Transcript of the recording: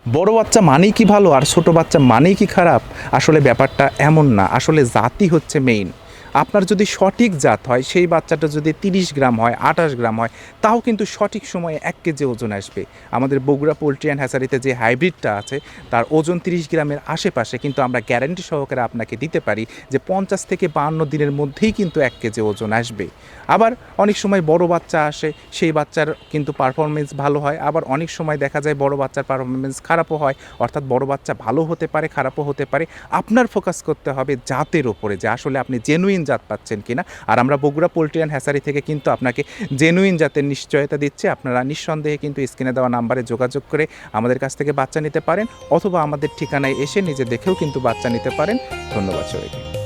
বড় বাচ্চা মানেই কি ভালো আর ছোট বাচ্চা মানেই কি খারাপ? আসলে ব্যাপারটা এমন না। আসলে জাতই হচ্ছে মেইন। আপনার যদি সঠিক জাত হয়, সেই বাচ্চাটা যদি ৩০ গ্রাম হয়, ২৮ গ্রাম হয়, তাও কিন্তু সঠিক সময়ে ১ কেজি ওজন আসবে। আমাদের বগুড়া পোল্ট্রি অ্যান্ড হ্যাচারিতে যে হাইব্রিডটা আছে, তার ওজন ৩০ গ্রামের আশেপাশে, কিন্তু আমরা গ্যারান্টি সহকারে আপনাকে দিতে পারি যে ৫০ থেকে ৫২ দিনের মধ্যেই কিন্তু ১ কেজি ওজন আসবে। আবার অনেক সময় বড় বাচ্চা আসে, সেই বাচ্চার কিন্তু পারফরমেন্স ভালো হয়। আবার অনেক সময় দেখা যায় বড় বাচ্চার পারফরমেন্স খারাপও হয়। অর্থাৎ বড় বাচ্চা ভালো হতে পারে, খারাপও হতে পারে। আপনার ফোকাস করতে হবে জাতের উপরে, যে আসলে আপনি জেনুইন জাত পাচ্ছেন কিনা। আর আমরা বগুড়া পোল্ট্রি অ্যান্ড হ্যাচারি থেকে কিন্তু আপনাকে জেনুইন জাতের নিশ্চয়তা দিচ্ছি। আপনারা নিঃসন্দেহে কিন্তু স্ক্রিনে দেওয়া নাম্বারে যোগাযোগ করে আমাদের কাছ থেকে বাচ্চা নিতে পারেন, অথবা আমাদের ঠিকানায় এসে নিজে দেখেও কিন্তু বাচ্চা নিতে পারেন। ধন্যবাদ সবাইকে।